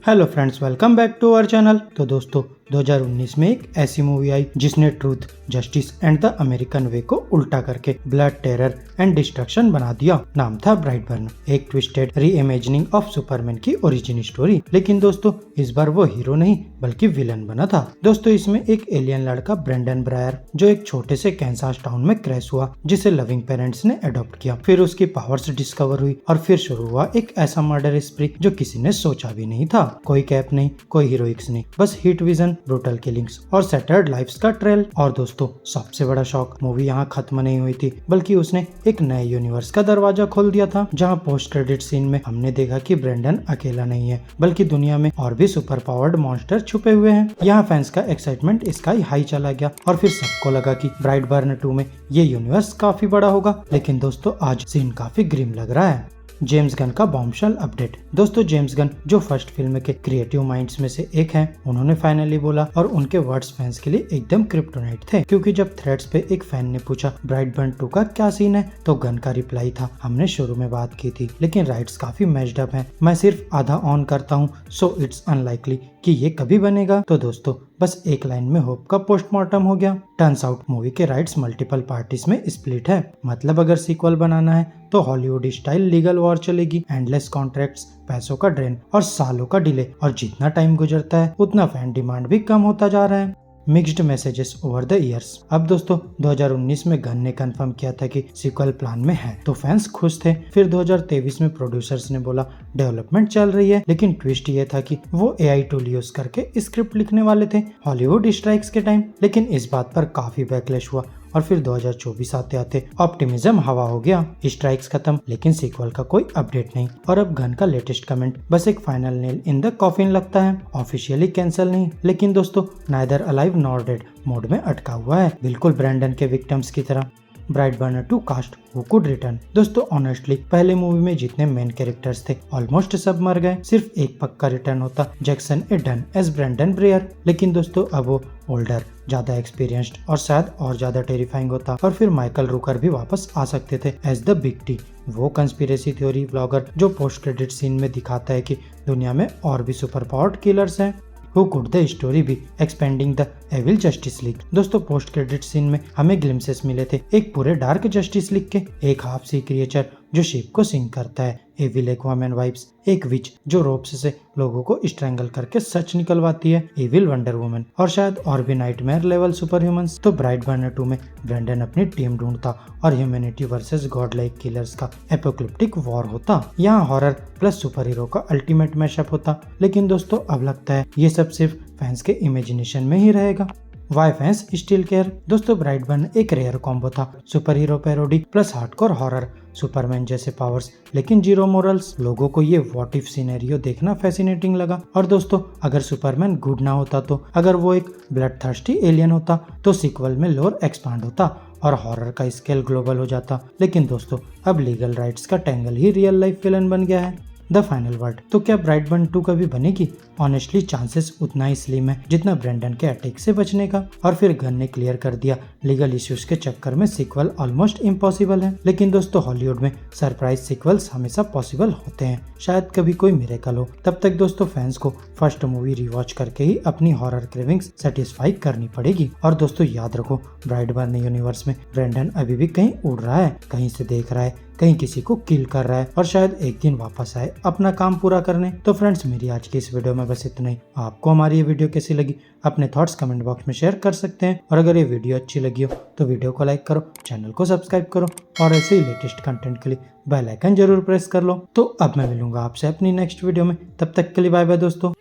Hello friends, welcome back to our channel. तो दोस्तों 2019 में एक ऐसी मूवी आई जिसने truth, justice and the American way को उल्टा करके ब्लड, टेरर एंड डिस्ट्रक्शन बना दिया। नाम था ब्राइटबर्न, एक ट्विस्टेड री इमेजिनिंग ऑफ सुपरमैन की ओरिजिन स्टोरी। लेकिन दोस्तों इस बार वो हीरो नहीं बल्कि विलन बना था। दोस्तों इसमें एक एलियन लड़का ब्रेंडन ब्रायर जो एक छोटे से कैंसास टाउन में क्रैश हुआ, जिसे लविंग पेरेंट्स ने अडॉप्ट किया। फिर उसकी पावर्स डिस्कवर हुई और फिर शुरू हुआ एक ऐसा मर्डर स्प्री जो किसी ने सोचा भी नहीं था। कोई कैप नहीं, कोई हीरोइक्स नहीं, बस हीट विजन, ब्रूटल किलिंग्स और सैटर्ड लाइफ्स का ट्रेल। और दोस्तों सबसे बड़ा शॉक, मूवी यहाँ खत्म नहीं हुई थी बल्कि उसने एक नए यूनिवर्स का दरवाजा खोल दिया था, जहाँ पोस्ट क्रेडिट सीन में हमने देखा कि ब्रेंडन अकेला नहीं है बल्कि दुनिया में और भी सुपर पावर्ड मॉन्स्टर छुपे हुए हैं। यहाँ फैंस का एक्साइटमेंट स्काई हाई चला गया और फिर सबको लगा कि ब्राइटबर्न 2 में ये यूनिवर्स काफी बड़ा होगा। लेकिन दोस्तों आज सीन काफी ग्रिम लग रहा है। जेम्स गन का बॉम्बशेल अपडेट। दोस्तों जेम्स गन जो फर्स्ट फिल्म के क्रिएटिव माइंड्स में से एक हैं, उन्होंने फाइनली बोला और उनके वर्ड्स फैंस के लिए एकदम क्रिप्टोनाइट थे। क्योंकि जब थ्रेड्स पे एक फैन ने पूछा ब्राइटबर्न 2 का क्या सीन है, तो गन का रिप्लाई था, हमने शुरू में बात की थी लेकिन राइट्स काफी मैच्ड अप हैं, मैं सिर्फ आधा ऑन करता हूँ, सो इट्स अनलाइकली कि ये कभी बनेगा। तो दोस्तों बस एक लाइन में होप का पोस्टमार्टम हो गया। टर्न्स आउट मूवी के राइट्स मल्टीपल पार्टीज में स्प्लिट है। मतलब अगर सीक्वल बनाना है तो हॉलीवुड स्टाइल लीगल वॉर चलेगी, एंडलेस कॉन्ट्रैक्ट्स, पैसों का ड्रेन और सालों का डिले। और जितना टाइम गुजरता है उतना फैन डिमांड भी कम होता जा रहा है। Mixed messages over the years. अब दोस्तों 2019 में गन ने कंफर्म किया था कि सीक्वल प्लान में है, तो फैंस खुश थे। फिर 2023 में प्रोड्यूसर्स ने बोला डेवलपमेंट चल रही है, लेकिन ट्विस्ट ये था कि वो AI टूल यूज करके स्क्रिप्ट लिखने वाले थे हॉलीवुड स्ट्राइक्स के टाइम। लेकिन इस बात पर काफी बैकलैश हुआ और फिर 2024 आते आते ऑप्टिमिज्म हवा हो गया। स्ट्राइक्स खत्म लेकिन सीक्वल का कोई अपडेट नहीं। और अब गन का लेटेस्ट कमेंट, बस एक final nail in the coffin लगता है, ऑफिशियली कैंसिल नहीं। लेकिन दोस्तों neither alive nor dead mode में अटका हुआ है, बिल्कुल ब्रेंडन के विक्टिम्स की तरह। ब्राइटबर्न 2 कास्ट हु कुड रिटर्न। दोस्तों ऑनेस्टली पहले मूवी में जितने मेन कैरेक्टर्स थे ऑलमोस्ट सब मर गए, सिर्फ एक पक्का रिटर्न होता, जैक्सन एडन एज ब्रेंडन ब्रेयर। लेकिन दोस्तों अब वो ओल्डर, ज्यादा एक्सपीरियंस्ड और शायद और ज्यादा टेरिफाइंग होता। और फिर माइकल रूकर भी वापस आ सकते थे एज द बिग टी, वो कंस्पिरेसी थ्योरी व्लॉगर जो पोस्ट क्रेडिट सीन में दिखाता है कि दुनिया में और भी सुपर पावर्ड किलर्स हैं। Who could the story be expanding the evil Justice League. दोस्तों पोस्ट क्रेडिट सीन में हमें ग्लिम्सेस मिले थे एक पूरे डार्क जस्टिस लीग के, एक हाफ सी क्रिएचर जो शिप को सिंक करता है, एविल एक्वामैन वाइब्स, एक विच जो रोप्स से लोगों को स्ट्रैंगल करके सच निकलवाती है, एविल वंडर वुमन और शायद और भी नाइटमेयर लेवल सुपर ह्यूमंस। तो ब्राइटबर्न 2 में ब्रेंडन अपनी टीम ढूंढता और humanity versus God like killers का एपोक्लिप्टिक वॉर होता। यहाँ हॉरर प्लस सुपर हीरो का अल्टीमेट मैशअप होता। लेकिन दोस्तों अब लगता है ये सब सिर्फ फैंस के इमेजिनेशन में ही रहेगा। Why fans still care. दोस्तों ब्राइटबर्न एक रेयर कॉम्बो था, super hero parody plus hardcore horror, Superman जैसे पावर्स लेकिन जीरो मोरल्स। लोगों को ये व्हाट इफ सिनेरियो देखना फैसिनेटिंग लगा। और दोस्तों अगर सुपरमैन गुड ना होता, तो अगर वो एक ब्लड थर्स्टी एलियन होता, तो सीक्वल में लोर एक्सपांड होता और हॉरर का स्केल ग्लोबल हो जाता। लेकिन दोस्तों अब लीगल राइट्स का टेंगल ही रियल लाइफ विलन बन गया है। The final word. तो क्या ब्राइटबर्न 2 कभी बनेगी? ऑनेस्टली चांसेस उतना ही स्लिम है जितना ब्रेंडन के अटैक से बचने का। और फिर गन ने क्लियर कर दिया लीगल इश्यूज के चक्कर में सीक्वल ऑलमोस्ट इम्पॉसिबल है। लेकिन दोस्तों हॉलीवुड में सरप्राइज सीक्वल्स हमेशा पॉसिबल होते हैं, शायद कभी कोई मिरेकल हो। तब तक दोस्तों फैंस को फर्स्ट मूवी रिवॉच करके ही अपनी हॉरर क्रेविंग्स सेटिस्फाई करनी पड़ेगी। और दोस्तों याद रखो ब्राइटबर्न यूनिवर्स में ब्रेंडन अभी भी कहीं उड़ रहा है, कहीं से देख रहा है, कहीं किसी को किल कर रहा है और शायद एक दिन वापस आए अपना काम पूरा करने। तो फ्रेंड्स मेरी आज की इस वीडियो में बस इतना ही। आपको हमारी ये वीडियो कैसी लगी अपने थॉट्स कमेंट बॉक्स में शेयर कर सकते हैं। और अगर ये वीडियो अच्छी लगी हो तो वीडियो को लाइक करो, चैनल को सब्सक्राइब करो और ऐसे ही लेटेस्ट कंटेंट के लिए बेल आइकन जरूर प्रेस कर लो। तो अब मैं मिलूंगा आपसे अपनी नेक्स्ट वीडियो में, तब तक के लिए बाय बाय दोस्तों।